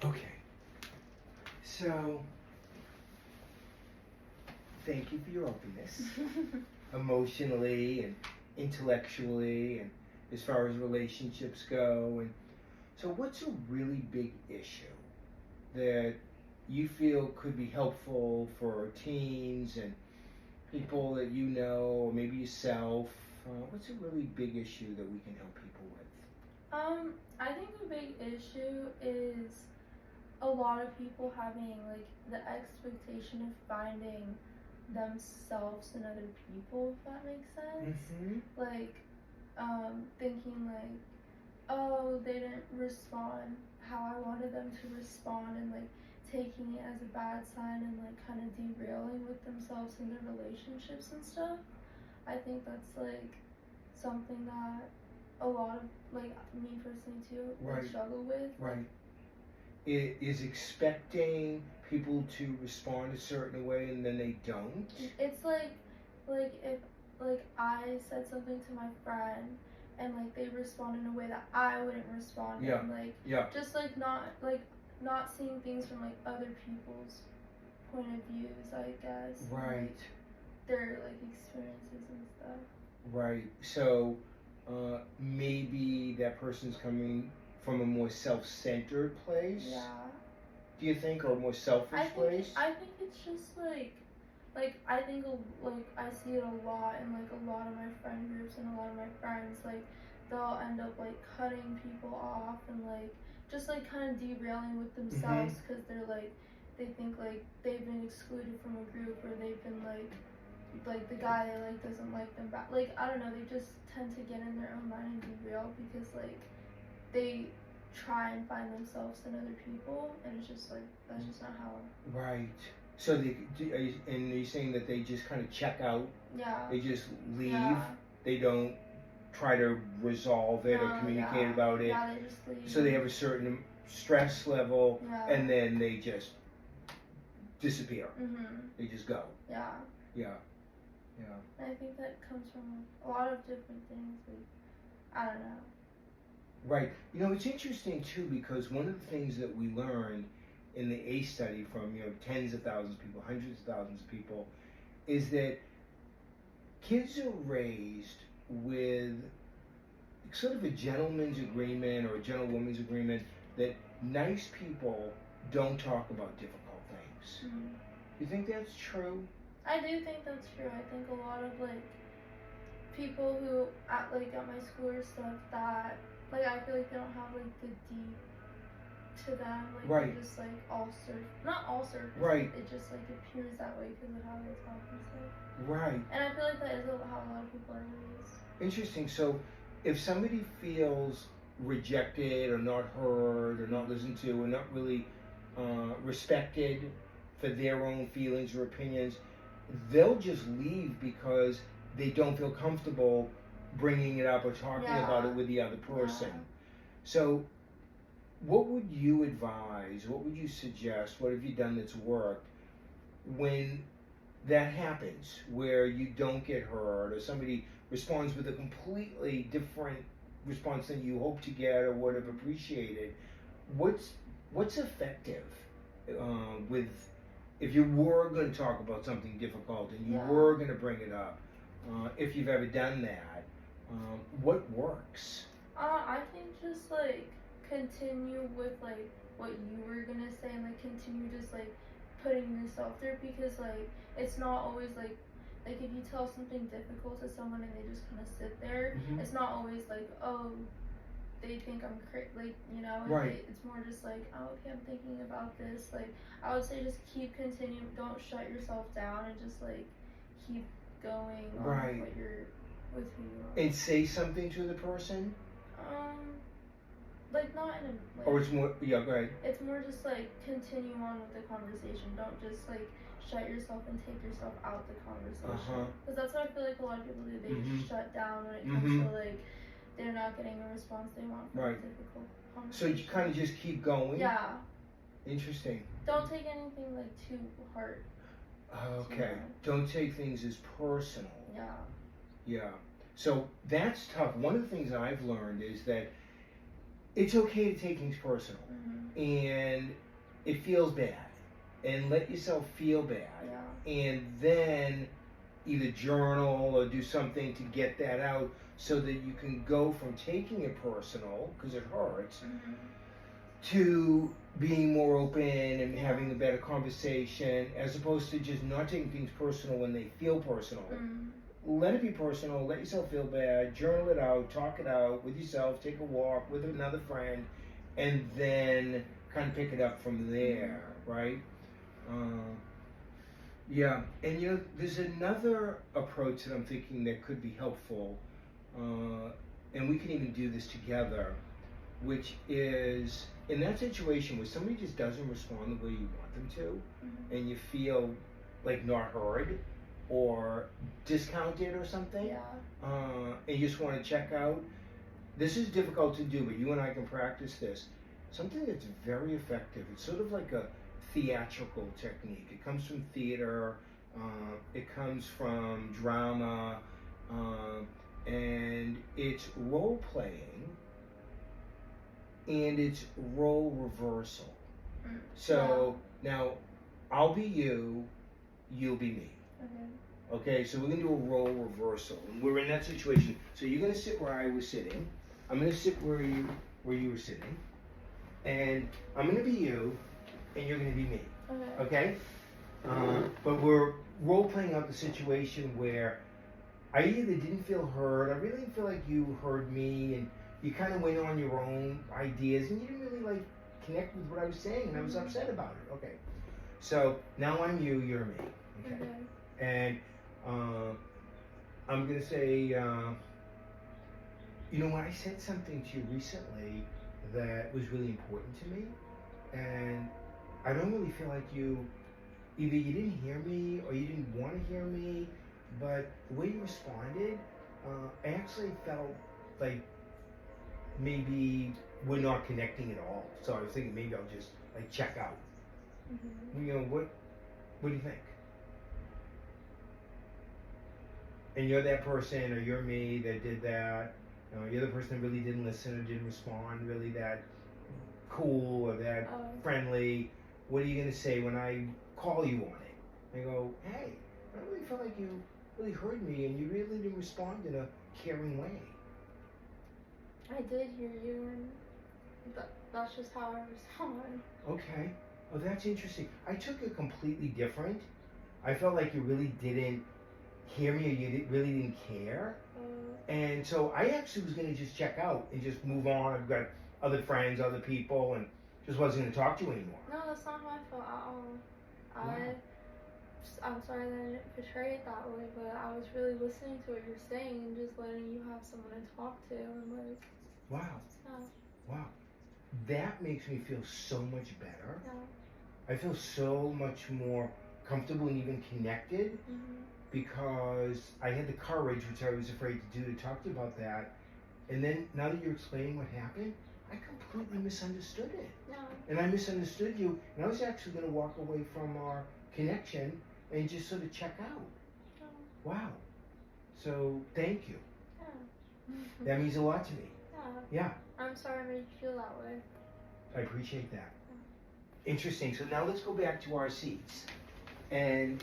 Okay. So, thank you for your openness, emotionally and intellectually, and as far as relationships go. And so, what's a really big issue that you feel could be helpful for teens and people that you know, or maybe yourself? What's a really big issue that we can help people with? I think a big issue is a lot of people having like the expectation of finding themselves in other people, if that makes sense. Mm-hmm. Like, thinking like, oh, they didn't respond how I wanted them to respond, and like taking it as a bad sign and like kind of derailing with themselves in their relationships and stuff. I think that's like something that a lot of like me personally too Right. struggle with. Right. It is expecting people to respond a certain way and then they don't. It's like if like I said something to my friend and like they respond in a way that I wouldn't respond Yeah. in, like Yeah. just like not seeing things from like other people's point of views, I guess. Right. Like, their like experiences and stuff. Right. So maybe that person's coming from a more self-centered place. Yeah. Do you think, or a more selfish place? I think it's just like I think like I see it a lot in like a lot of my friend groups and a lot of my friends, like they'll end up like cutting people off and like just like kind of derailing with themselves because they're like they think like they've been excluded from a group, or they've been like the guy they like doesn't like them back. Like I don't know, they just tend to get in their own mind and derail because like they try and find themselves in other people, and it's just like that's just not how. Right. So and you're saying that they just kind of check out. Yeah. They just leave. Yeah. They don't try to resolve it or communicate about it. Yeah, they just leave. So they have a certain stress level, Yeah. and then they just disappear. Mhm. They just go. Yeah. Yeah. Yeah. And I think that comes from a lot of different things. Like I don't know. Right. You know, it's interesting too, because one of the things that we learned in the ACE study from, tens of thousands of people, hundreds of thousands of people, is that kids are raised with sort of a gentleman's agreement or a gentlewoman's agreement that nice people don't talk about difficult things. Mm-hmm. You think that's true? I do think that's true. I think a lot of like people who at my school or stuff that like I feel like they don't have like the deep to them, like right. They're just like not all surface. Right. It just like appears that way because of how they talk and stuff. Right. And I feel like that is how a lot of people are raised. Interesting. So, if somebody feels rejected or not heard or not listened to or not really respected for their own feelings or opinions, they'll just leave because they don't feel comfortable bringing it up or talking about it with the other person. Yeah. So, what would you advise? What would you suggest? What have you done that's worked when that happens, where you don't get heard or somebody responds with a completely different response than you hope to get or would have appreciated? What's effective with if you were going to talk about something difficult and you were going to bring it up? If you've ever done that, what works? I think just like continue with like what you were gonna say, and like continue just like putting yourself there, because like it's not always like if you tell something difficult to someone and they just kind of sit there, it's not always like, oh, they think I'm crazy, right. It's more just like, oh, okay, I'm thinking about this. Like I would say just keep continuing, don't shut yourself down, and just like keep going on right. with who you are. And say something to the person? Like not in a, like, or it's more, go ahead. It's more just like continue on with the conversation. Don't just like shut yourself and take yourself out the conversation. Because that's what I feel like a lot of people do. They just shut down when it comes to like they're not getting a response they want from a difficult conversation. So you kind of just keep going? Yeah. Interesting. Don't take anything like too hard. Okay. Don't take things as personal. Yeah. Yeah. So that's tough. One of the things I've learned is that it's okay to take things personal. and it feels bad, and let yourself feel bad, Yeah. and then either journal or do something to get that out so that you can go from taking it personal because it hurts to being more open and having a better conversation, as opposed to just not taking things personal when they feel personal. Let it be personal, let yourself feel bad, journal it out, talk it out with yourself, take a walk with another friend, and then kind of pick it up from there, right? Yeah, and there's another approach that I'm thinking that could be helpful, and we can even do this together, which is in that situation where somebody just doesn't respond the way you want them to, and you feel like not heard or discounted or something, and you just want to check out. This is difficult to do, but you and I can practice this. Something that's very effective. It's sort of like a theatrical technique. It comes from theater, it comes from drama, and it's role playing and it's role reversal. So now I'll be you, you'll be me. Okay, so we're gonna do a role reversal. And we're in that situation. So you're gonna sit where I was sitting. I'm gonna sit where you were sitting. And I'm gonna be you, and you're gonna be me. Okay? But we're role playing out the situation where I either didn't feel heard, I really didn't feel like you heard me, and you kind of went on your own ideas, and you didn't really like connect with what I was saying, and I was upset about it. Okay. So now I'm you, you're me. Okay. And I'm gonna say, when I said something to you recently that was really important to me, and I don't really feel like either you didn't hear me or you didn't want to hear me, but the way you responded, I actually felt like maybe we're not connecting at all. So I was thinking maybe I'll just like check out. What do you think? And you're that person, or you're me that did that. You're the person that really didn't listen or didn't respond, really that cool or that friendly. What are you gonna say when I call you on it? I go, hey, I really felt like you really heard me and you really didn't respond in a caring way. I did hear you, and that's just how I respond. Okay. Oh, that's interesting. I took it completely different. I felt like you really didn't hear me, or you really didn't care. And so I actually was going to just check out and just move on. I've got other friends, other people, and just wasn't going to talk to you anymore. No, that's not how I felt at all. Wow. I'm sorry that I didn't portray it that way, but I was really listening to what you're saying and just letting you have someone to talk to, and like. Wow. Yeah. Wow. That makes me feel so much better. Yeah. I feel so much more comfortable and even connected because I had the courage, which I was afraid to do, to talk to you about that. And then now that you're explaining what happened, I completely misunderstood it. Yeah. And I misunderstood you, and I was actually going to walk away from our connection and just sort of check out. Yeah. Wow. So thank you. Yeah. That means a lot to me. Yeah. Yeah. I'm sorry I made you feel that way. I appreciate that. Interesting. So now let's go back to our seats. And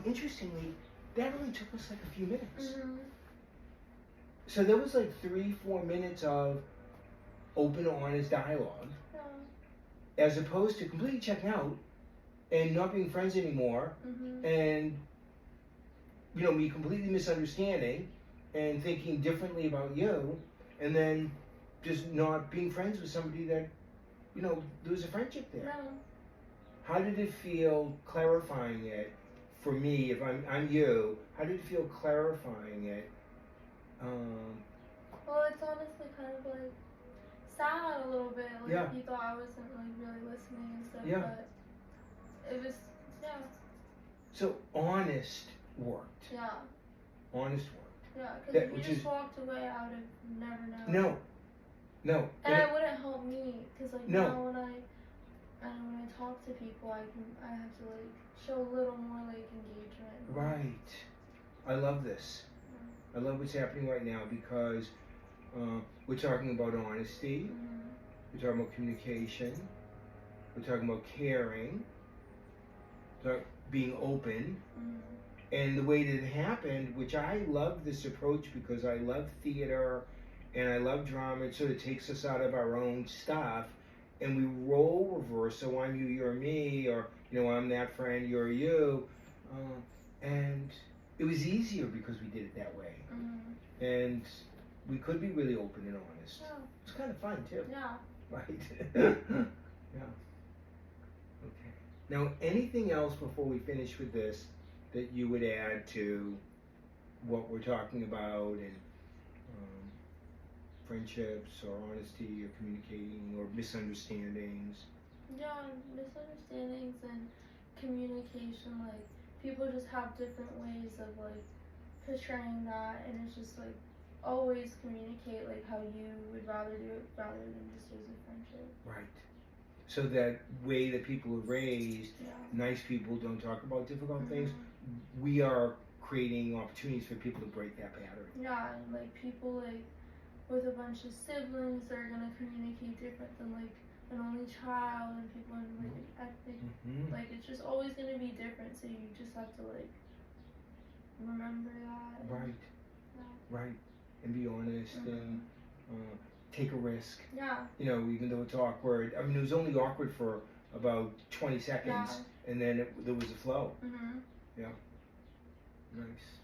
interestingly, that only took us like a few minutes. So there was like 3-4 minutes of open, honest dialogue, as opposed to completely checking out and not being friends anymore, and me completely misunderstanding and thinking differently about you, and then just not being friends with somebody that there was a friendship there. No. How did it feel clarifying it for me? If I'm you, how did it feel clarifying it? Well, it's honestly kind of like sad a little bit. Like you thought I wasn't like really listening and stuff, but it was So honest worked. Yeah. Honest worked. Yeah, because if you just walked away, I would have never known. No. And it wouldn't help me, because like now when I talk to people, I have to like show a little more like engagement. Right. I love this. I love what's happening right now because We're talking about honesty. Mhm. We're talking about communication. We're talking about caring. Being open. Mhm. And the way that it happened, which I love this approach because I love theater and I love drama. It sort of takes us out of our own stuff and we role reverse. So I'm you, you're me, or I'm that friend, you're you. And it was easier because we did it that way. Mhm. And we could be really open and honest. Yeah. It's kind of fun too. Yeah. Right? Yeah. Okay. Now, anything else before we finish with this that you would add to what we're talking about and friendships or honesty or communicating or misunderstandings? Yeah, misunderstandings and communication, like people just have different ways of like portraying that, and it's just like always communicate like how you would rather do it rather than just use a friendship. Right. So that way that people are raised, Yeah. nice people don't talk about difficult things. Mhm. We are creating opportunities for people to break that pattern. Yeah, and like people like with a bunch of siblings are gonna communicate different than like an only child and people in like ethnic like it's just always gonna be different, so you just have to like remember that. Right. Yeah. Right. And be honest and take a risk. Yeah. Even though it's awkward. I mean, it was only awkward for about 20 seconds, and then there was a flow. Mhm. Yeah. Nice.